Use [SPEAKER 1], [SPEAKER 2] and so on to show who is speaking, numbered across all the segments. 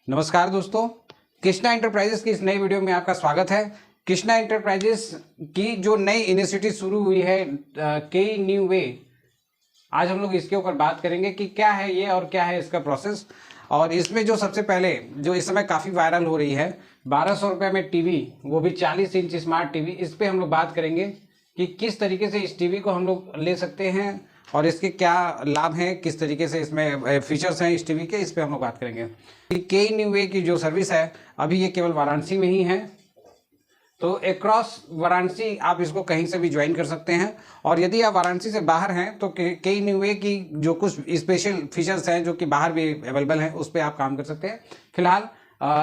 [SPEAKER 1] नमस्कार दोस्तों, कृष्णा एंटरप्राइजेस की इस नई वीडियो में आपका स्वागत है। कृष्णा एंटरप्राइजेस की जो नई इनिशिएटिव शुरू हुई है के न्यू वे, आज हम लोग इसके ऊपर बात करेंगे कि क्या है ये और क्या है इसका प्रोसेस। और इसमें जो सबसे पहले जो इस समय काफ़ी वायरल हो रही है 1200 रुपये में टीवी, वो भी 40 इंच स्मार्ट टीवी, इस पर हम लोग बात करेंगे कि किस तरीके से इस टीवी को हम लोग ले सकते हैं और इसके क्या लाभ हैं, किस तरीके से इसमें फीचर्स हैं इस टीवी के, इस पे हम लोग बात करेंगे। के न्यू वे की जो सर्विस है अभी ये केवल वाराणसी में ही है, तो अक्रॉस वाराणसी आप इसको कहीं से भी ज्वाइन कर सकते हैं। और यदि आप वाराणसी से बाहर हैं तो के न्यू वे की जो कुछ स्पेशल फीचर्स हैं जो कि बाहर भी अवेलेबल हैं उस पर आप काम कर सकते हैं। फिलहाल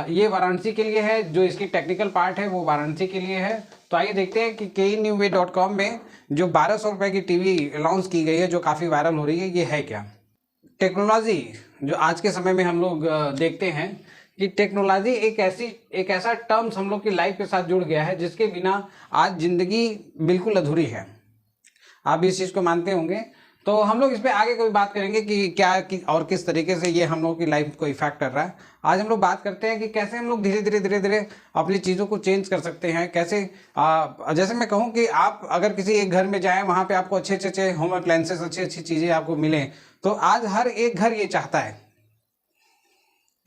[SPEAKER 1] ये वाराणसी के लिए है, जो इसकी टेक्निकल पार्ट है वो वाराणसी के लिए है। तो आइए देखते हैं कि kenewway.com में जो 1200 रुपये की टीवी लॉन्च की गई है जो काफ़ी वायरल हो रही है, ये है क्या। टेक्नोलॉजी जो आज के समय में हम लोग देखते हैं कि टेक्नोलॉजी एक ऐसा टर्म्स हम लोग की लाइफ के साथ जुड़ गया है जिसके बिना आज ज़िंदगी बिल्कुल अधूरी है। आप भी इस चीज़ को मानते होंगे। तो हम लोग इस पर आगे कोई बात करेंगे कि क्या और किस तरीके से ये हम लोग की लाइफ को इफेक्ट कर रहा है। आज हम लोग बात करते हैं कि कैसे हम लोग धीरे धीरे अपनी चीज़ों को चेंज कर सकते हैं। कैसे जैसे मैं कहूँ कि आप अगर किसी एक घर में जाएं, वहाँ पे आपको अच्छे होम अप्लायंसेस, अच्छी चीज़ें आपको मिलें, तो आज हर एक घर ये चाहता है,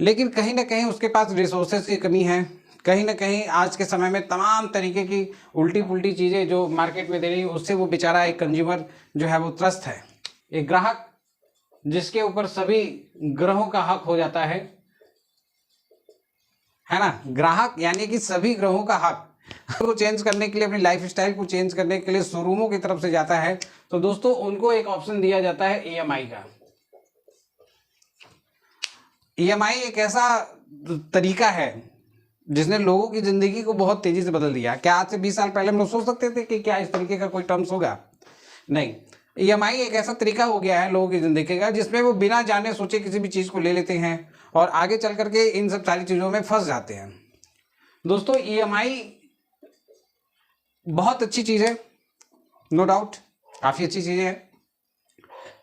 [SPEAKER 1] लेकिन कहीं ना कहीं उसके पास रिसोर्सेज की कमी है। कहीं ना कहीं आज के समय में तमाम तरीके की उल्टी पुल्टी चीज़ें जो मार्केट में दे रही है उससे वो बेचारा एक कंज्यूमर जो है वो त्रस्त है, एक ग्राहक जिसके ऊपर सभी ग्रहों का हक हो जाता है ना। ग्राहक यानी कि सभी ग्रहों का हक को चेंज करने के लिए, अपनी लाइफ स्टाइल को चेंज करने के लिए शोरूमों की तरफ से जाता है। तो दोस्तों उनको एक ऑप्शन दिया जाता है EMI का। EMI एक ऐसा तरीका है जिसने लोगों की जिंदगी को बहुत तेजी से बदल दिया। क्या आज से 20 साल पहले हम लोग सोच सकते थे कि क्या इस तरीके का कोई टर्म्स होगा? नहीं। EMI एक ऐसा तरीका हो गया है लोगों की जिंदगी का जिसमें वो बिना जाने सोचे किसी भी चीज़ को ले लेते हैं और आगे चल करके इन सब सारी चीज़ों में फंस जाते हैं। दोस्तों EMI बहुत अच्छी चीज़ है, नो डाउट, काफ़ी अच्छी चीज़ है,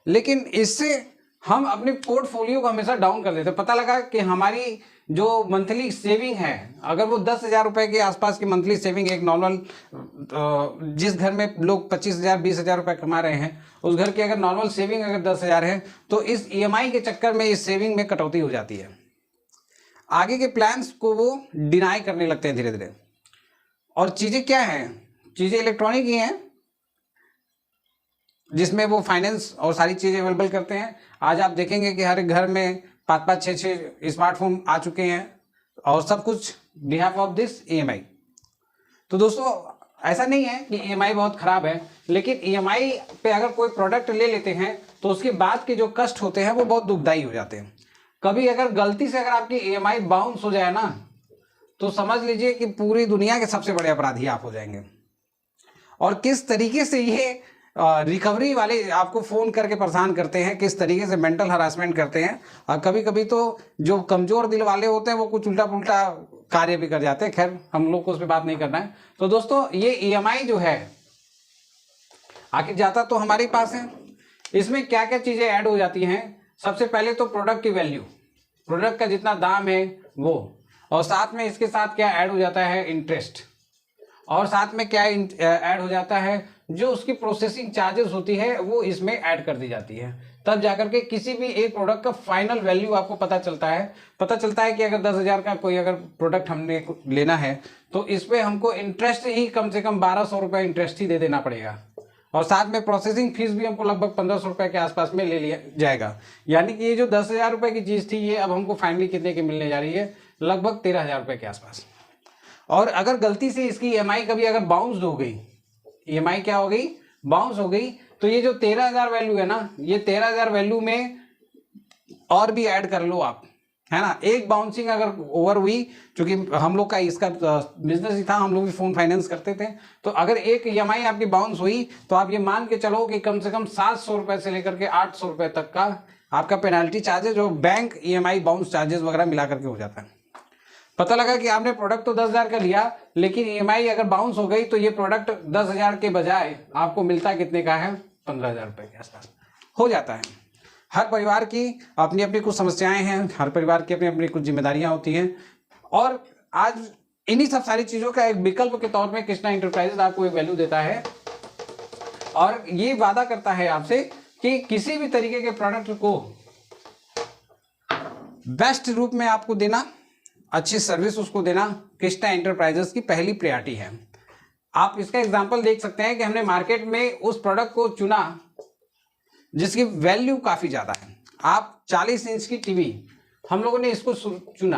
[SPEAKER 1] लेकिन इससे हम अपने पोर्टफोलियो को हमेशा डाउन कर देते हैं। पता लगा कि हमारी जो मंथली सेविंग है, अगर वो 10,000 रुपये के आसपास की मंथली सेविंग, एक नॉर्मल जिस घर में लोग 25,000 20,000 रुपये कमा रहे हैं उस घर की अगर नॉर्मल सेविंग अगर 10,000 है तो इस EMI के चक्कर में इस सेविंग में कटौती हो जाती है। आगे के प्लान्स को वो डिनाई करने लगते हैं धीरे धीरे। और चीज़ें क्या हैं? चीज़ें इलेक्ट्रॉनिक ही हैं जिसमें वो फाइनेंस और सारी चीज़ें अवेलेबल करते हैं। आज आप देखेंगे कि हर एक घर में 5-5 6-6 स्मार्टफोन आ चुके हैं और सब कुछ बिहाफ ऑफ दिस EMI। तो दोस्तों ऐसा नहीं है कि EMI बहुत ख़राब है, लेकिन EMI पे अगर कोई प्रोडक्ट ले लेते हैं तो उसके बाद के जो कष्ट होते हैं वो बहुत दुखदाई हो जाते हैं। कभी अगर गलती से अगर आपकी EMI बाउंस हो जाए ना, तो समझ लीजिए कि पूरी दुनिया के सबसे बड़े अपराधी आप हो जाएंगे। और किस तरीके से ये रिकवरी वाले आपको फ़ोन करके परेशान करते हैं, किस तरीके से मेंटल हरासमेंट करते हैं, और कभी कभी तो जो कमज़ोर दिल वाले होते हैं वो कुछ उल्टा पुल्टा कार्य भी कर जाते हैं। खैर हम लोग को उस पर बात नहीं करना है। तो दोस्तों ये EMI जो है आखिर जाता तो हमारे पास है। इसमें क्या क्या चीज़ें ऐड हो जाती हैं? सबसे पहले तो प्रोडक्ट की वैल्यू, प्रोडक्ट का जितना दाम है वो, और साथ में इसके साथ क्या ऐड हो जाता है? इंटरेस्ट। और साथ में क्या ऐड हो जाता है? जो उसकी प्रोसेसिंग चार्जेस होती है वो इसमें ऐड कर दी जाती है। तब जाकर के किसी भी एक प्रोडक्ट का फाइनल वैल्यू आपको पता चलता है कि अगर 10,000 का कोई अगर प्रोडक्ट हमने लेना है तो इस पर हमको इंटरेस्ट ही कम से कम 1,200 रुपये इंटरेस्ट ही दे देना पड़ेगा, और साथ में प्रोसेसिंग फीस भी हमको लगभग 1,500 रुपये के आसपास में ले लिया जाएगा। यानी कि ये जो 10,000 रुपये की चीज़ थी ये अब हमको फाइनली कितने की मिलने जा रही है? लगभग 13,000 रुपये के आसपास। और अगर गलती से इसकी EMI कभी अगर बाउंस हो गई, EMI क्या हो गई? बाउंस हो गई, तो ये जो 13,000 वैल्यू है ना, ये 13,000 वैल्यू में और भी ऐड कर लो आप, है ना। एक बाउंसिंग अगर ओवर हुई, क्योंकि हम लोग का इसका बिजनेस ही था, हम लोग भी फ़ोन फाइनेंस करते थे, तो अगर एक EMI आपकी बाउंस हुई तो आप ये मान के चलो कि कम से कम 700 रुपये से लेकर के 800 रुपये तक का आपका पेनल्टी चार्जेस, जो बैंक EMI बाउंस चार्जेस वगैरह मिला करके हो जाता है। पता लगा कि आपने प्रोडक्ट तो 10,000 का लिया, लेकिन EMI अगर बाउंस हो गई तो ये प्रोडक्ट 10,000 के बजाय आपको मिलता कितने का है? 15,000 रुपये के आसपास हो जाता है। हर परिवार की अपनी अपनी कुछ समस्याएं हैं, हर परिवार की अपनी अपनी कुछ जिम्मेदारियां होती हैं, और आज इन्हीं सब सारी चीज़ों का एक विकल्प के तौर में कृष्णा इंटरप्राइजेज आपको एक वैल्यू देता है और ये वादा करता है आपसे कि किसी भी तरीके के प्रोडक्ट को बेस्ट रूप में आपको देना, अच्छी सर्विस उसको देना कृष्णा इंटरप्राइजेज की पहली प्रायोरिटी है। आप इसका एग्जांपल देख सकते हैं कि हमने मार्केट में उस प्रोडक्ट को चुना जिसकी वैल्यू काफ़ी ज़्यादा है। आप 40 इंच की टीवी, हम लोगों ने इसको चुना,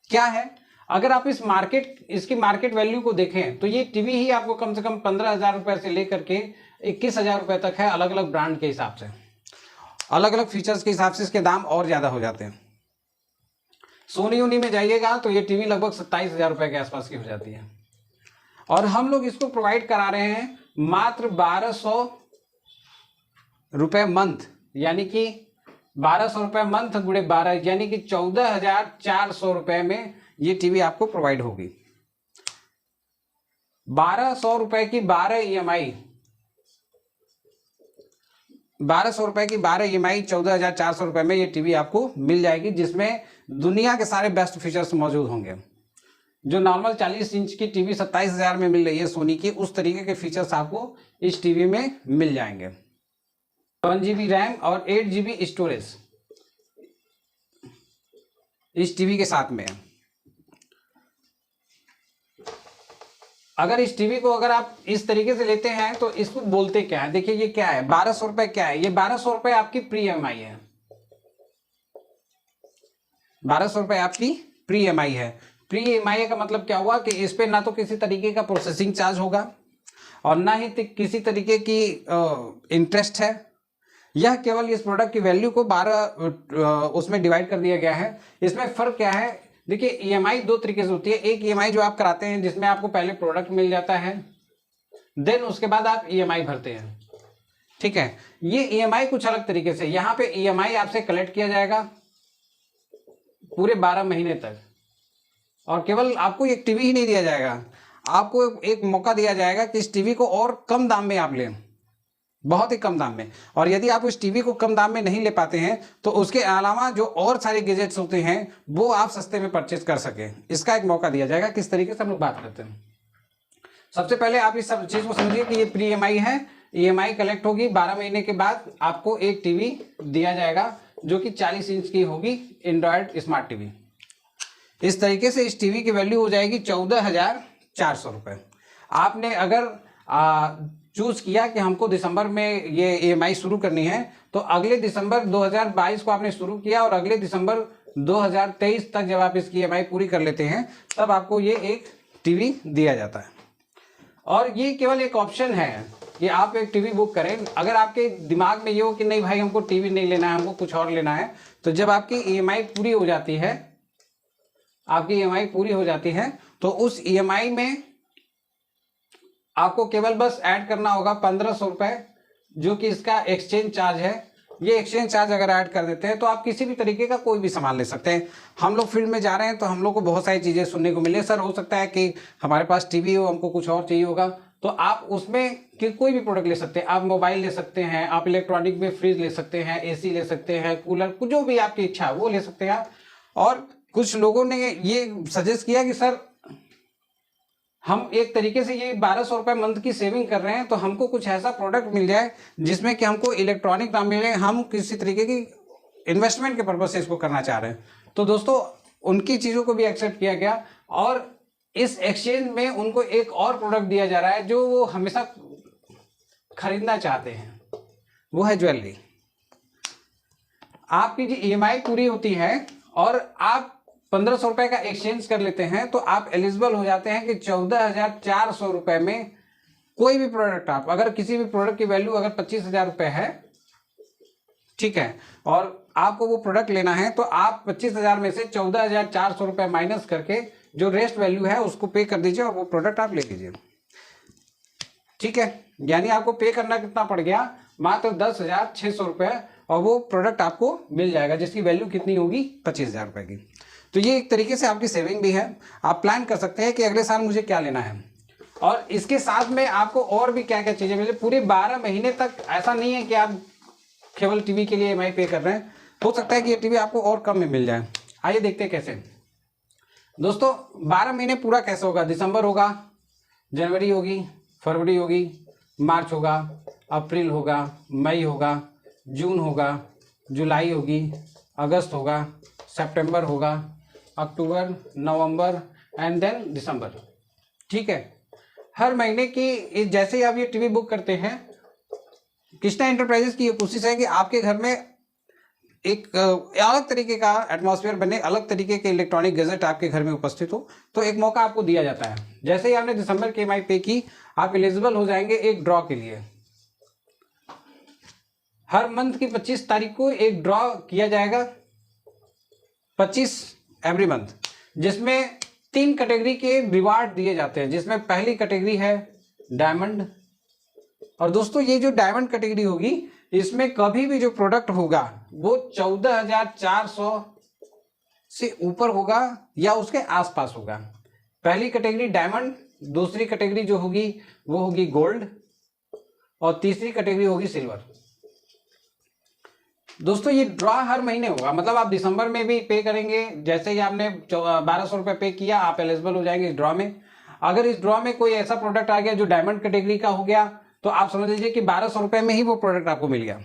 [SPEAKER 1] क्या है, अगर आप इसकी मार्केट वैल्यू को देखें तो ये टीवी ही आपको कम से कम 15,000 रुपये से लेकर के 21,000 रुपये तक है। अलग अलग ब्रांड के हिसाब से, अलग अलग फीचर्स के हिसाब से इसके दाम और ज़्यादा हो जाते हैं। सोनी में जाइएगा तो ये टीवी लगभग 27,000 रुपये के आसपास की हो जाती है, और हम लोग इसको प्रोवाइड करा रहे हैं मात्र 1,200 रुपये मंथ, यानी कि 1,200 रुपये मंथ गुणे 12, यानी कि 14,400 रुपये में ये टीवी आपको प्रोवाइड होगी। 1,200 रुपये की 12 EMI, 1,200 रुपये की 12 EMI 14,400 रुपये में ये टीवी आपको मिल जाएगी, जिसमें दुनिया के सारे बेस्ट फीचर्स मौजूद होंगे। जो नॉर्मल 40 इंच की टीवी 27,000 में मिल रही है सोनी की, उस तरीके के फीचर्स आपको इस टीवी में मिल जाएंगे। 1 GB रैम और 8 GB स्टोरेज इस टीवी के साथ में है। अगर इस टीवी को अगर आप इस तरीके से लेते हैं तो इसको बोलते क्या है, देखिए ये क्या है, 1,200 रुपये क्या है, ये 1,200 रुपये आपकी प्री EMI है। 1,200 रुपये आपकी प्री EMI है। प्री EMI का मतलब क्या हुआ कि इस पे ना तो किसी तरीके का प्रोसेसिंग चार्ज होगा और ना ही किसी तरीके की इंटरेस्ट है। यह केवल इस प्रोडक्ट की वैल्यू को 12 उसमें डिवाइड कर दिया गया है। इसमें फ़र्क क्या है, देखिए EMI दो तरीके से होती है। एक EMI जो आप कराते हैं जिसमें आपको पहले प्रोडक्ट मिल जाता है, देन उसके बाद आप EMI भरते हैं, ठीक है। ये EMI कुछ अलग तरीके से, यहाँ पे EMI आपसे कलेक्ट किया जाएगा पूरे 12 महीने तक, और केवल आपको एक टीवी ही नहीं दिया जाएगा, आपको एक मौका दिया जाएगा कि इस टीवी को और कम दाम में आप लें, बहुत ही कम दाम में। और यदि आप उस टीवी को कम दाम में नहीं ले पाते हैं तो उसके अलावा जो और सारे गैजेट्स होते हैं वो आप सस्ते में परचेज कर सकें, इसका एक मौका दिया जाएगा। किस तरीके से हम लोग बात करते हैं, सबसे पहले आप इस सब चीज़ को समझिए कि ये प्री EMI है। EMI कलेक्ट होगी, 12 महीने के बाद आपको एक टीवी दिया जाएगा जो कि 40 इंच की होगी, एंड्रॉयड स्मार्ट टीवी। इस तरीके से इस टीवी की वैल्यू हो जाएगी 14,400 रुपये। आपने अगर चूज़ किया कि हमको दिसंबर में ये EMI शुरू करनी है, तो अगले दिसंबर 2022 को आपने शुरू किया और अगले दिसंबर 2023 तक जब आप इसकी EMI पूरी कर लेते हैं तब आपको ये एक टीवी दिया जाता है। और ये केवल एक ऑप्शन है कि आप एक टीवी बुक करें। अगर आपके दिमाग में ये हो कि नहीं भाई हमको टीवी नहीं लेना है, हमको कुछ और लेना है, तो जब आपकी EMI पूरी हो जाती है, आपकी EMI पूरी हो जाती है तो उस EMI में आपको केवल बस ऐड करना होगा 1,500 रुपये, जो कि इसका एक्सचेंज चार्ज है। ये एक्सचेंज चार्ज अगर ऐड कर देते हैं तो आप किसी भी तरीके का कोई भी सामान ले सकते हैं। हम लोग फील्ड में जा रहे हैं तो हम लोग को बहुत सारी चीज़ें सुनने को मिले, सर हो सकता है कि हमारे पास टीवी हो, हमको कुछ और चाहिए होगा, तो आप उसमें कि कोई भी प्रोडक्ट ले सकते हैं। आप मोबाइल ले सकते हैं, आप इलेक्ट्रॉनिक में फ्रिज ले सकते हैं, AC ले सकते हैं, कूलर, जो भी आपकी इच्छा है वो ले सकते हैं आप। और कुछ लोगों ने ये सजेस्ट किया कि सर हम एक तरीके से ये 1,200 रुपये मंथ की सेविंग कर रहे हैं, तो हमको कुछ ऐसा प्रोडक्ट मिल जाए जिसमें कि हमको इलेक्ट्रॉनिक ना मिले, हम किसी तरीके की इन्वेस्टमेंट के पर्पज से इसको करना चाह रहे हैं। तो दोस्तों उनकी चीज़ों को भी एक्सेप्ट किया गया और इस एक्सचेंज में उनको एक और प्रोडक्ट दिया जा रहा है जो वो हमेशा खरीदना चाहते हैं, वो है ज्वेलरी। आपकी जो EMI पूरी होती है और आप 1,500 रुपये का एक्सचेंज कर लेते हैं तो आप एलिजिबल हो जाते हैं कि 14,400 रुपये में कोई भी प्रोडक्ट, आप अगर किसी भी प्रोडक्ट की वैल्यू अगर 25,000 रुपये है, ठीक है, और आपको वो प्रोडक्ट लेना है तो आप 25,000 में से 14,400 रुपये माइनस करके जो रेस्ट वैल्यू है उसको पे कर दीजिए और वो प्रोडक्ट आप ले लीजिए, ठीक है। यानी आपको पे करना कितना पड़ गया, मात्र 10,600 रुपये, और वो प्रोडक्ट आपको मिल जाएगा जिसकी वैल्यू कितनी होगी, 25,000 रुपये की। तो ये एक तरीके से आपकी सेविंग भी है। आप प्लान कर सकते हैं कि अगले साल मुझे क्या लेना है, और इसके साथ में आपको और भी क्या क्या चीज़ें मिले पूरे 12 महीने तक। ऐसा नहीं है कि आप केवल टीवी के लिए EMI पे कर रहे हैं, हो सकता है कि ये टीवी आपको और कम में मिल जाए। आइए देखते हैं कैसे। दोस्तों 12 महीने पूरा कैसे होगा, दिसंबर होगा, जनवरी होगी, फरवरी होगी, मार्च होगा, अप्रैल होगा, मई होगा, जून होगा, जुलाई होगी, अगस्त होगा, सितंबर होगा, अक्टूबर, नवंबर एंड देन दिसंबर। ठीक है, हर महीने की जैसे ही आप ये टीवी बुक करते हैं, कृष्णा एंटरप्राइजेस की ये कोशिश है कि आपके घर में एक अलग तरीके का एटमॉस्फेयर बने, अलग तरीके के इलेक्ट्रॉनिक गैजेट आपके घर में उपस्थित हो। तो एक मौका आपको दिया जाता है, जैसे ही आपने दिसंबर की EMI पे की, आप एलिजिबल हो जाएंगे एक ड्रॉ के लिए। हर मंथ की 25 तारीख को एक ड्रॉ किया जाएगा, 25 एवरी मंथ, जिसमें 3 कैटेगरी के रिवार्ड दिए जाते हैं, जिसमें पहली कैटेगरी है डायमंड। और दोस्तों ये जो डायमंड कैटेगरी होगी, इसमें कभी भी जो प्रोडक्ट होगा वो 14,400 से ऊपर होगा या उसके आसपास होगा। पहली कैटेगरी डायमंड, दूसरी कैटेगरी जो होगी वो होगी गोल्ड, और तीसरी कैटेगरी होगी सिल्वर। दोस्तों ये ड्रॉ हर महीने होगा, मतलब आप दिसंबर में भी पे करेंगे, जैसे ही आपने 1200 रुपये पे किया, आप एलिजिबल हो जाएंगे इस ड्रॉ में। अगर इस ड्रॉ में कोई ऐसा प्रोडक्ट आ गया जो डायमंड कैटेगरी का हो गया, तो आप समझ लीजिए कि 1200 रुपये में ही वो प्रोडक्ट आपको मिल गया।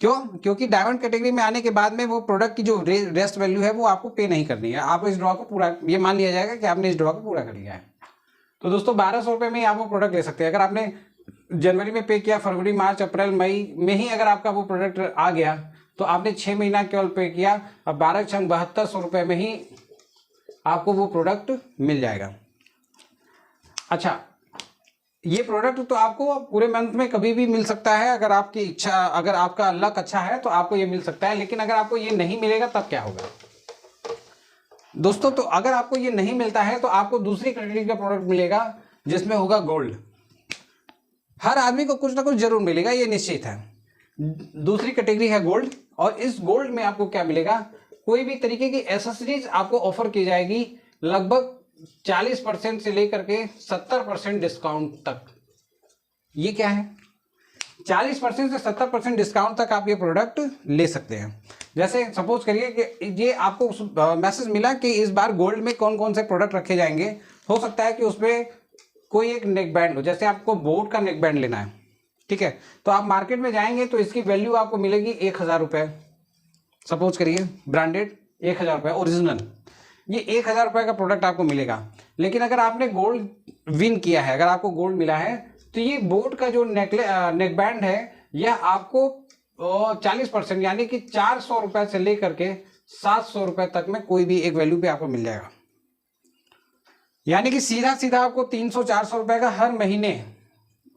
[SPEAKER 1] क्यों? क्योंकि डायमंड कैटेगरी में आने के बाद में वो प्रोडक्ट की जो रेस्ट वैल्यू है वो आपको पे नहीं करनी है। आप इस ड्रॉ को पूरा, ये मान लिया जाएगा कि आपने इस ड्रॉ को पूरा कर लिया है। तो दोस्तों 1200 रुपये में ही आप वो प्रोडक्ट ले सकते हैं। अगर आपने जनवरी में पे किया, फरवरी, मार्च, अप्रैल, मई में ही अगर आपका वो प्रोडक्ट आ गया, तो आपने 6 महीना केवल पे किया, अब 12 छंग 7200 रुपये में ही आपको वो प्रोडक्ट मिल जाएगा। अच्छा, ये प्रोडक्ट तो आपको पूरे मंथ में कभी भी मिल सकता है, अगर आपकी इच्छा, अगर आपका लक अच्छा है तो आपको ये मिल सकता है। लेकिन अगर आपको ये नहीं मिलेगा तब क्या होगा दोस्तों? तो अगर आपको ये नहीं मिलता है तो आपको दूसरी कैटेगरी का प्रोडक्ट मिलेगा, जिसमें होगा गोल्ड। हर आदमी को कुछ ना कुछ जरूर मिलेगा, ये निश्चित है। दूसरी कैटेगरी है गोल्ड, और इस गोल्ड में आपको क्या मिलेगा, कोई भी तरीके की एसेसरीज आपको ऑफर की जाएगी, लगभग 40% से लेकर के 70% डिस्काउंट तक। ये क्या है? 40% से 70% डिस्काउंट तक आप ये प्रोडक्ट ले सकते हैं। जैसे सपोज करिए कि ये आपको मैसेज मिला कि इस बार गोल्ड में कौन कौन से प्रोडक्ट रखे जाएंगे। हो सकता है कि उसमें कोई एक नेक बैंड हो, जैसे आपको बोट का नेक बैंड लेना है, ठीक है, तो आप मार्केट में जाएंगे तो इसकी वैल्यू आपको मिलेगी 1000 रुपये, सपोज करिए, ब्रांडेड 1000 रुपये ओरिजिनल, ये 1000 रुपये का प्रोडक्ट आपको मिलेगा। लेकिन अगर आपने गोल्ड विन किया है, अगर आपको गोल्ड मिला है, तो ये बोट का जो नेक बैंड है, यह आपको 40% यानी कि 400 रुपये से लेकर के 700 रुपये तक में कोई भी एक वैल्यू पे आपको मिल जाएगा। यानी कि सीधा सीधा आपको 300-400 रुपये का हर महीने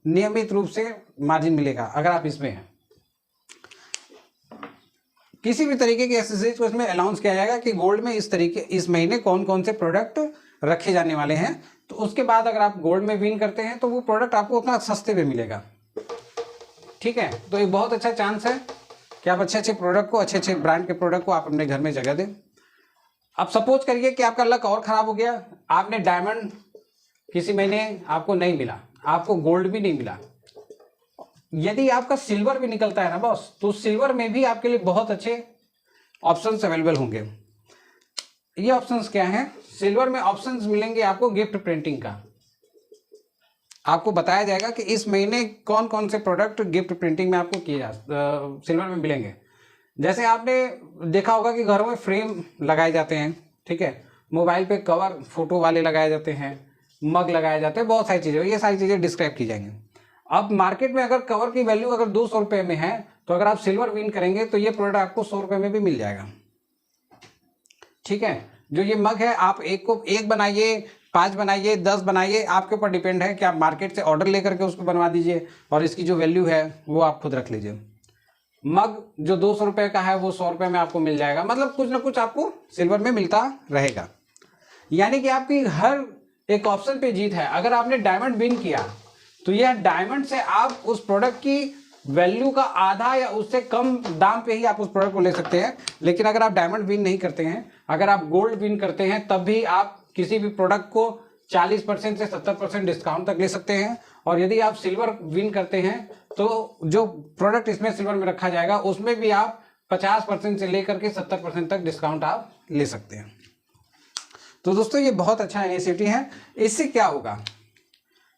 [SPEAKER 1] नियमित रूप से मार्जिन मिलेगा अगर आप इसमें हैं। किसी भी तरीके की एक्सरसाइज को इसमें अनाउंस किया जाएगा कि गोल्ड में इस महीने कौन कौन से प्रोडक्ट रखे जाने वाले हैं, तो उसके बाद अगर आप गोल्ड में विन करते हैं तो वो प्रोडक्ट आपको उतना सस्ते पे मिलेगा। ठीक है, तो एक बहुत अच्छा चांस है कि आप अच्छे अच्छे प्रोडक्ट को, अच्छे अच्छे ब्रांड के प्रोडक्ट को आप अपने घर में जगह दें। अब सपोज करिए कि आपका लक और खराब हो गया, आपने डायमंड किसी महीने आपको नहीं मिला, आपको गोल्ड भी नहीं मिला, यदि आपका सिल्वर भी निकलता है ना बॉस, तो सिल्वर में भी आपके लिए बहुत अच्छे ऑप्शंस अवेलेबल होंगे। ये ऑप्शंस क्या हैं? सिल्वर में ऑप्शंस मिलेंगे आपको गिफ्ट प्रिंटिंग का। आपको बताया जाएगा कि इस महीने कौन कौन से प्रोडक्ट गिफ्ट प्रिंटिंग में आपको सिल्वर में मिलेंगे। जैसे आपने देखा होगा कि घरों में फ्रेम लगाए जाते हैं, ठीक है, मोबाइल पे कवर फोटो वाले लगाए जाते हैं, मग लगाए जाते हैं, बहुत सारी चीज़ें, ये सारी चीज़ें डिस्क्राइब की जाएंगी। अब मार्केट में अगर कवर की वैल्यू अगर 200 रुपये में है, तो अगर आप सिल्वर विन करेंगे तो ये प्रोडक्ट आपको 100 रुपये में भी मिल जाएगा। ठीक है, जो ये मग है, आप एक बनाइए, 5 बनाइए, 10 बनाइए, आपके ऊपर डिपेंड है कि आप मार्केट से ऑर्डर लेकर के उसको बनवा दीजिए, और इसकी जो वैल्यू है वो आप खुद रख लीजिए। मग जो 200 रुपये का है वो 100 रुपये में आपको मिल जाएगा। मतलब कुछ ना कुछ आपको सिल्वर में मिलता रहेगा, यानी कि आपकी हर एक ऑप्शन पे जीत है। अगर आपने डायमंड विन किया तो यह डायमंड से आप उस प्रोडक्ट की वैल्यू का आधा या उससे कम दाम पे ही आप उस प्रोडक्ट को ले सकते हैं। लेकिन अगर आप डायमंड विन नहीं करते हैं, अगर आप गोल्ड विन करते हैं, तब भी आप किसी भी प्रोडक्ट को 40% से 70% डिस्काउंट तक ले सकते हैं। और यदि आप सिल्वर विन करते हैं तो जो प्रोडक्ट इसमें सिल्वर में रखा जाएगा उसमें भी आप 50% से लेकर के 70% तक डिस्काउंट आप ले सकते हैं। तो दोस्तों ये बहुत अच्छा इनिशिएटिव है। इससे क्या होगा,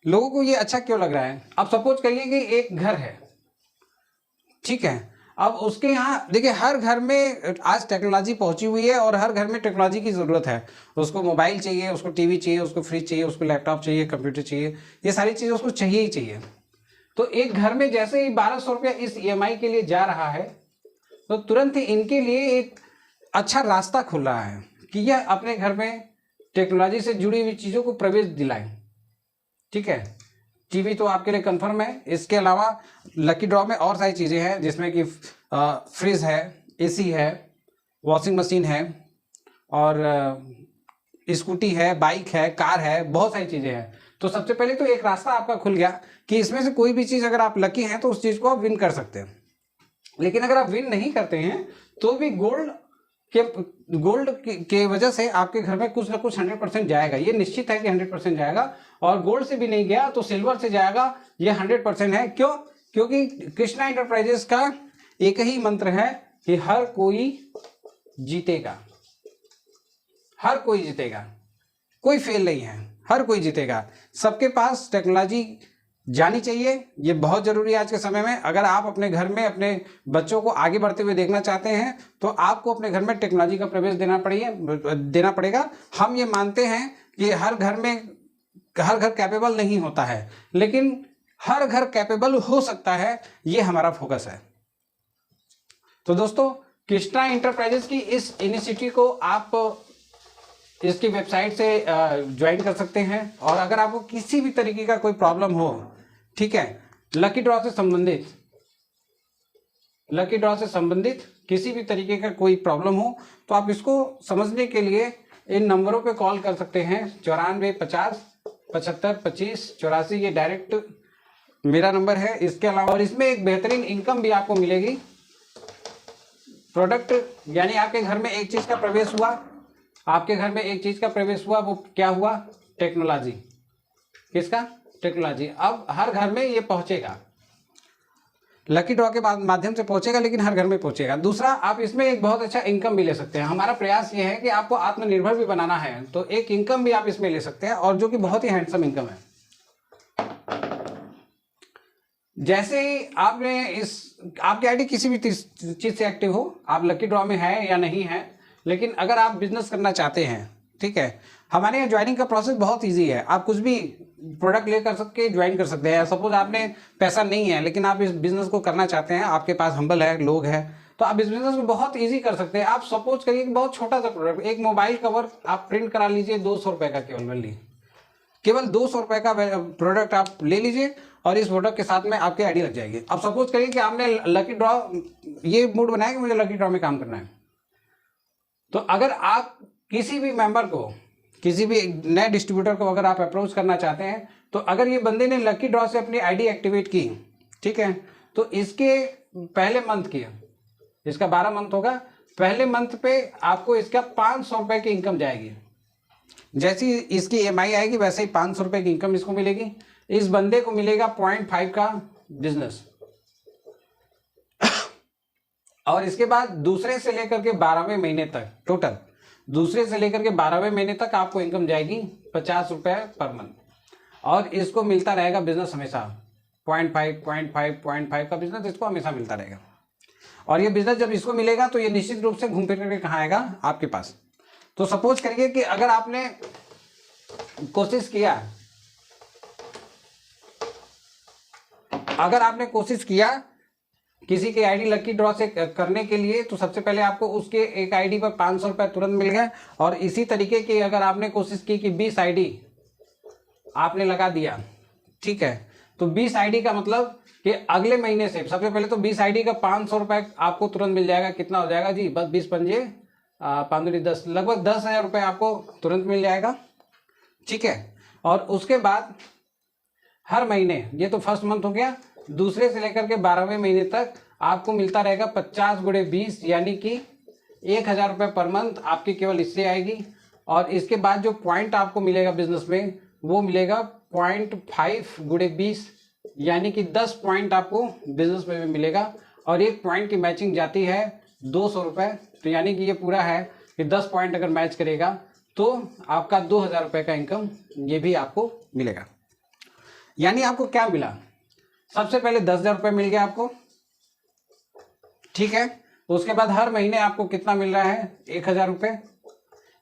[SPEAKER 1] लोगों को ये अच्छा क्यों लग रहा है? अब सपोज करिए कि एक घर है, ठीक है, अब उसके यहाँ देखिए हर घर में आज टेक्नोलॉजी पहुंची हुई है और हर घर में टेक्नोलॉजी की ज़रूरत है। उसको मोबाइल चाहिए, उसको टीवी चाहिए, उसको फ्रिज चाहिए, उसको लैपटॉप चाहिए, कंप्यूटर चाहिए, ये सारी चीज़ें उसको चाहिए ही चाहिए। तो एक घर में जैसे ही 1200 रुपया इस EMI के लिए जा रहा है तो तुरंत ही इनके लिए एक अच्छा रास्ता खुल रहा है कि यह अपने घर में टेक्नोलॉजी से जुड़ी हुई चीज़ों को प्रवेश दिलाएं। ठीक है, टीवी तो आपके लिए कंफर्म है। इसके अलावा लकी ड्रॉ में और सारी चीज़ें हैं जिसमें कि फ्रिज है, AC है, वॉशिंग मशीन है और स्कूटी है, बाइक है, कार है, बहुत सारी चीज़ें हैं। तो सबसे पहले तो एक रास्ता आपका खुल गया कि इसमें से कोई भी चीज़ अगर आप लकी हैं तो उस चीज़ को आप विन कर सकते हैं। लेकिन अगर आप विन नहीं करते हैं तो भी गोल्ड के वजह से आपके घर में कुछ ना कुछ 100% जाएगा। ये निश्चित है कि 100% जाएगा, और गोल्ड से भी नहीं गया तो सिल्वर से जाएगा, ये 100% है। क्यों? क्योंकि कृष्णा इंटरप्राइजेस का एक ही मंत्र है कि हर कोई जीतेगा, हर कोई जीतेगा, कोई फेल नहीं है, हर कोई जीतेगा। सबके पास टेक्नोलॉजी जानी चाहिए, ये बहुत जरूरी है आज के समय में। अगर आप अपने घर में अपने बच्चों को आगे बढ़ते हुए देखना चाहते हैं तो आपको अपने घर में टेक्नोलॉजी का प्रवेश देना पड़ेगा। हम ये मानते हैं कि हर घर कैपेबल नहीं होता है, लेकिन हर घर कैपेबल हो सकता है, ये हमारा फोकस है। तो दोस्तों कृष्णा इंटरप्राइजेस की इस इनिशिएटिव को आप इसकी वेबसाइट से ज्वाइन कर सकते हैं। और अगर आपको किसी भी तरीके का कोई प्रॉब्लम हो, ठीक है, लकी ड्रॉ से संबंधित किसी भी तरीके का कोई प्रॉब्लम हो तो आप इसको समझने के लिए इन नंबरों पे कॉल कर सकते हैं। 94 50 75 25 84, ये डायरेक्ट मेरा नंबर है। इसके अलावा और इसमें एक बेहतरीन इनकम भी आपको मिलेगी। प्रोडक्ट यानी आपके घर में एक चीज का प्रवेश हुआ, वो क्या हुआ? टेक्नोलॉजी। किसका? टेक्नोलॉजी। अब हर घर में ये पहुंचेगा, लकी ड्रॉ के माध्यम से पहुंचेगा, लेकिन हर घर में पहुंचेगा। दूसरा, आप इसमें एक बहुत अच्छा इनकम भी ले सकते हैं। हमारा प्रयास ये है कि आपको आत्मनिर्भर भी बनाना है, तो एक इनकम भी आप इसमें ले सकते हैं, और जो कि बहुत ही हैंडसम इनकम है। जैसे ही आपकी आईडी किसी भी चीज से एक्टिव हो, आप लकी ड्रॉ में है या नहीं है, लेकिन अगर आप बिजनेस करना चाहते हैं, ठीक है, हमारे यहाँ ज्वाइनिंग का प्रोसेस बहुत इजी है। आप कुछ भी प्रोडक्ट लेकर के ज्वाइन कर सकते हैं। सपोज आपने पैसा नहीं है लेकिन आप इस बिजनेस को करना चाहते हैं, आपके पास हम्बल है, लोग है, तो आप इस बिजनेस को बहुत इजी कर सकते हैं। आप सपोज करिए कि बहुत छोटा सा प्रोडक्ट, एक मोबाइल कवर आप प्रिंट करा लीजिए 200 रुपए का, केवल 200 रुपए का प्रोडक्ट आप ले लीजिए और इस प्रोडक्ट के साथ में आपकी आईडी लग जाएगी। अब सपोज करिए कि आपने लकी ड्रॉ ये मूड बनाया कि मुझे लकी ड्रॉ में काम करना है, तो अगर आप किसी भी मेंबर को, किसी भी नए डिस्ट्रीब्यूटर को अगर आप अप्रोच करना चाहते हैं, तो अगर ये बंदे ने लकी ड्रॉ से अपनी आईडी एक्टिवेट की, ठीक है, तो इसके पहले मंथ की, इसका 12 मंथ होगा, पहले मंथ पे आपको इसका 500 रुपए की इनकम जाएगी। जैसी इसकी EMI आएगी वैसे ही 500 रुपए की इनकम इसको मिलेगी। इस बंदे को मिलेगा 0.5 का बिजनेस। और इसके बाद दूसरे से लेकर के 12वें महीने तक, टोटल दूसरे से लेकर के 12वें महीने तक आपको इनकम जाएगी 50 रुपए पर मंथ, और इसको मिलता रहेगा बिजनेस हमेशा 0.5 का बिजनेस इसको हमेशा मिलता रहेगा। और ये बिजनेस जब इसको मिलेगा तो ये निश्चित रूप से घूम फिर करके कहाँ आएगा? आपके पास। तो सपोज करिए कि अगर आपने कोशिश किया किसी के आईडी लकी ड्रॉ से करने के लिए, तो सबसे पहले आपको उसके एक आईडी पर 500 रुपए तुरंत मिल गए। और इसी तरीके की अगर आपने कोशिश की कि 20 आईडी आपने लगा दिया, ठीक है, तो 20 आईडी का मतलब कि अगले महीने से सबसे पहले तो 20 आईडी का 500 रुपए आपको तुरंत मिल जाएगा। कितना हो जाएगा जी? बस 20 पंजे 5×10, लगभग 10,000 रुपए आपको तुरंत मिल जाएगा, ठीक है। और उसके बाद हर महीने, ये तो फर्स्ट मंथ हो गया, दूसरे से लेकर के 12वें महीने तक आपको मिलता रहेगा 50×20 यानी कि 1,000 रुपये पर मंथ आपकी केवल इससे आएगी। और इसके बाद जो पॉइंट आपको मिलेगा बिजनेस में, वो मिलेगा 0.5×20 यानी कि 10 पॉइंट आपको बिजनेस में भी मिलेगा और 1 पॉइंट की मैचिंग जाती है 200 रुपये। तो यानी कि ये पूरा है कि 10 पॉइंट अगर मैच करेगा तो आपका 2000 रुपये का इनकम ये भी आपको मिलेगा। यानी आपको क्या मिला, सबसे पहले 10,000 रुपये मिल गया आपको, ठीक है। उसके बाद हर महीने आपको कितना मिल रहा है, 1,000 रुपये,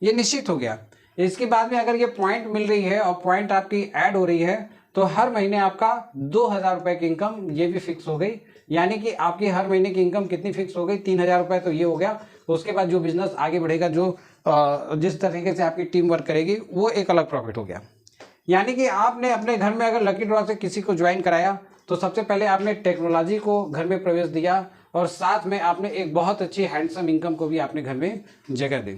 [SPEAKER 1] ये निश्चित हो गया। इसके बाद में अगर ये पॉइंट मिल रही है और पॉइंट आपकी ऐड हो रही है तो हर महीने आपका 2,000 रुपये की इनकम ये भी फिक्स हो गई। यानी कि आपकी हर महीने की इनकम कितनी फिक्स हो गई, 3,000 रुपये। तो ये हो गया। उसके बाद जो बिजनेस आगे बढ़ेगा, जो जिस तरीके से आपकी टीम वर्क करेगी, वो एक अलग प्रॉफिट हो गया। यानी कि आपने अपने घर में अगर लकी ड्रॉ से किसी को ज्वाइन कराया तो सबसे पहले आपने टेक्नोलॉजी को घर में प्रवेश दिया और साथ में आपने एक बहुत अच्छी हैंडसम इनकम को भी आपने घर में जगह दी।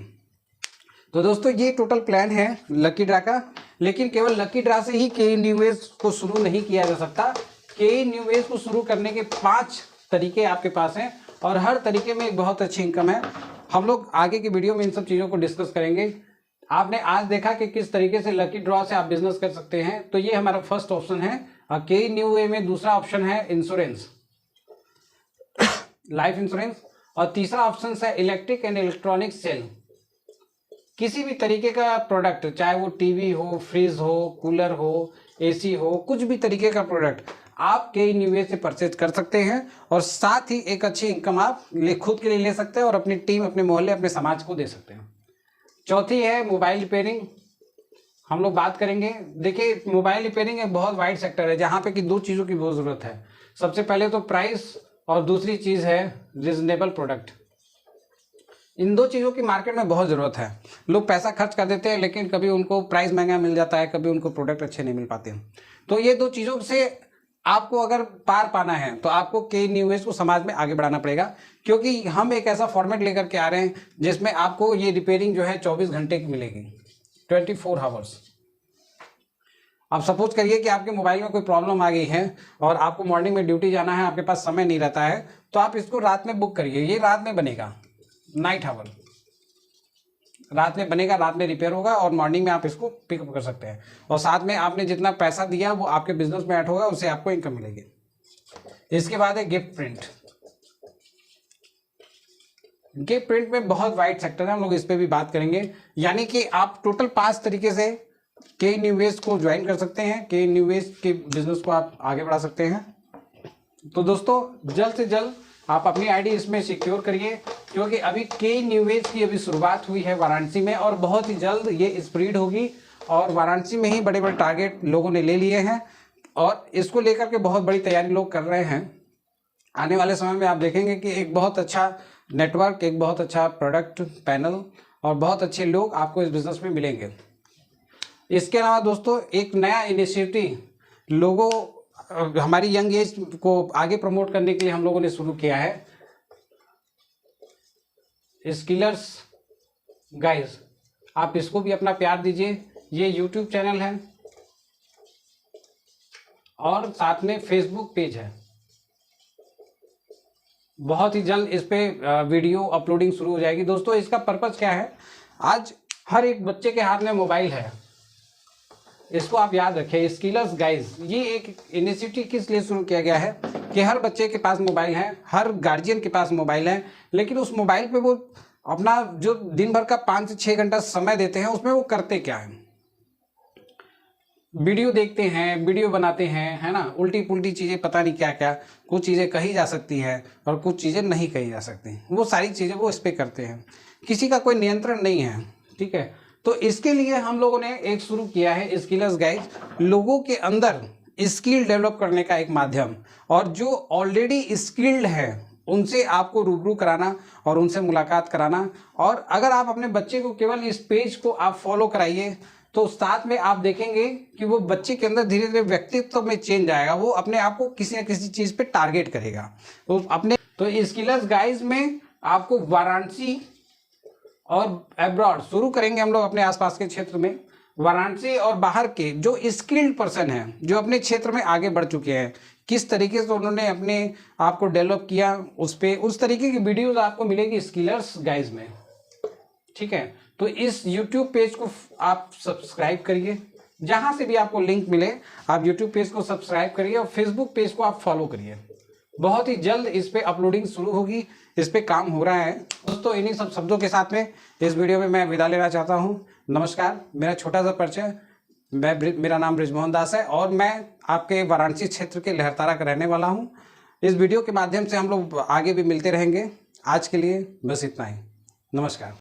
[SPEAKER 1] तो दोस्तों ये टोटल प्लान है लकी ड्रा का। लेकिन केवल लकी ड्रा से ही के न्यू एज को शुरू नहीं किया जा सकता। के न्यू एज को शुरू करने के 5 तरीके आपके पास हैं और हर तरीके में एक बहुत अच्छी इनकम है। हम लोग आगे की वीडियो में इन सब चीज़ों को डिस्कस करेंगे। आपने आज देखा कि किस तरीके से लकी ड्रॉ से आप बिजनेस कर सकते हैं, तो ये हमारा फर्स्ट ऑप्शन है। और के न्यू ए में दूसरा ऑप्शन है इंश्योरेंस, लाइफ इंश्योरेंस, और तीसरा ऑप्शन है इलेक्ट्रिक एंड इलेक्ट्रॉनिक सेल। किसी भी तरीके का प्रोडक्ट, चाहे वो टीवी हो, फ्रिज हो, कूलर हो, एसी हो, कुछ भी तरीके का प्रोडक्ट आप के न्यू ए से परचेज कर सकते हैं और साथ ही एक अच्छी इनकम आप खुद के लिए ले सकते हैं और अपनी टीम, अपने मोहल्ले, अपने समाज को दे सकते हैं। चौथी है मोबाइल रिपेयरिंग, हम लोग बात करेंगे। देखिए मोबाइल रिपेयरिंग एक बहुत वाइड सेक्टर है जहाँ पे कि 2 चीज़ों की बहुत ज़रूरत है। सबसे पहले तो प्राइस और दूसरी चीज़ है रिजनेबल प्रोडक्ट। इन 2 चीज़ों की मार्केट में बहुत ज़रूरत है। लोग पैसा खर्च कर देते हैं लेकिन कभी उनको प्राइस महंगा मिल जाता है, कभी उनको प्रोडक्ट अच्छे नहीं मिल पाते हैं। तो ये 2 चीज़ों से आपको अगर पार पाना है तो आपको के न्यू एज को समाज में आगे बढ़ाना पड़ेगा, क्योंकि हम एक ऐसा फॉर्मेट लेकर के आ रहे हैं जिसमें आपको ये रिपेयरिंग जो है 24 घंटे की मिलेगी, 24 आवर्स। अब सपोज करिए कि आपके मोबाइल में कोई प्रॉब्लम आ गई है और आपको मॉर्निंग में ड्यूटी जाना है, आपके पास समय नहीं रहता है, तो आप इसको रात में बुक करिए। ये रात में बनेगा, नाइट आवर रात में बनेगा, रात में रिपेयर होगा और मॉर्निंग में आप इसको पिकअप कर सकते हैं। और साथ में आपने जितना पैसा दिया वो आपके बिजनेस में ऐड होगा, उससे आपको इनकम मिलेगी। इसके बाद है गिफ्ट प्रिंट। गिफ्ट प्रिंट में बहुत वाइड सेक्टर है, हम लोग इस पे भी बात करेंगे। यानी कि आप टोटल 5 तरीके से के न्यू एज को ज्वाइन कर सकते हैं, के न्यू एज के बिजनेस को आप आगे बढ़ा सकते हैं। तो दोस्तों जल्द से जल्द आप अपनी आईडी इसमें सिक्योर करिए, क्योंकि अभी के न्यू एज की अभी शुरुआत हुई है वाराणसी में और बहुत ही जल्द ये स्प्रेड होगी और वाराणसी में ही बड़े बड़े टारगेट लोगों ने ले लिए हैं और इसको लेकर के बहुत बड़ी तैयारी लोग कर रहे हैं। आने वाले समय में आप देखेंगे कि एक बहुत अच्छा नेटवर्क, एक बहुत अच्छा प्रोडक्ट पैनल और बहुत अच्छे लोग आपको इस बिजनेस में मिलेंगे। इसके अलावा दोस्तों एक नया इनिशिएटिव लोगों हमारी यंग एज को आगे प्रमोट करने के लिए हम लोगों ने शुरू किया है, स्किलर्स गाइज। आप इसको भी अपना प्यार दीजिए। ये यूट्यूब चैनल है और साथ में फेसबुक पेज है। बहुत ही जल्द इस पे वीडियो अपलोडिंग शुरू हो जाएगी। दोस्तों इसका पर्पज क्या है, आज हर एक बच्चे के हाथ में मोबाइल है, इसको आप याद रखें। स्किलर्स गाइज ये एक इनिशिएटिव किस लिए शुरू किया गया है कि हर बच्चे के पास मोबाइल है, हर गार्जियन के पास मोबाइल है, लेकिन उस मोबाइल पे वो अपना जो दिन भर का 5 से 6 घंटा समय देते हैं उसमें वो करते क्या है, वीडियो देखते हैं, वीडियो बनाते हैं, है ना, उल्टी पुल्टी चीज़ें, पता नहीं क्या क्या, कुछ चीज़ें कही जा सकती हैं और कुछ चीज़ें नहीं कही जा सकती, वो सारी चीज़ें वो इस पर करते हैं। किसी का कोई नियंत्रण नहीं है, ठीक है। तो इसके लिए हम लोगों ने एक शुरू किया है स्किलर्स गाइज, लोगों के अंदर स्किल डेवलप करने का एक माध्यम, और जो ऑलरेडी स्किल्ड है उनसे आपको रूबरू कराना और उनसे मुलाकात कराना। और अगर आप अपने बच्चे को केवल इस पेज को आप फॉलो कराइए तो साथ में आप देखेंगे कि वो बच्चे के अंदर धीरे धीरे व्यक्तित्व में चेंज आएगा, वो अपने आप को किसी न किसी चीज़ पे टारगेट करेगा। तो स्किलर्स गाइज में आपको वाराणसी और अब्रॉड शुरू करेंगे हम लोग अपने आसपास के क्षेत्र में। वाराणसी और बाहर के जो स्किल्ड पर्सन हैं, जो अपने क्षेत्र में आगे बढ़ चुके हैं, किस तरीके से उन्होंने अपने आप को डेवलप किया, उस तरीके की वीडियोस आपको मिलेगी स्किलर्स गाइज में, ठीक है। तो इस YouTube पेज को आप सब्सक्राइब करिए, जहां से भी आपको लिंक मिले आप यूट्यूब पेज को सब्सक्राइब करिए और फेसबुक पेज को आप फॉलो करिए। बहुत ही जल्द इस पे अपलोडिंग शुरू होगी, इस पे काम हो रहा है। दोस्तों इन्हीं सब शब्दों के साथ में इस वीडियो में मैं विदा लेना चाहता हूँ। नमस्कार, मेरा छोटा सा परिचय, मेरा नाम बृजमोहन दास है और मैं आपके वाराणसी क्षेत्र के लहरतारा का रहने वाला हूँ। इस वीडियो के माध्यम से हम लोग आगे भी मिलते रहेंगे। आज के लिए बस इतना ही। नमस्कार।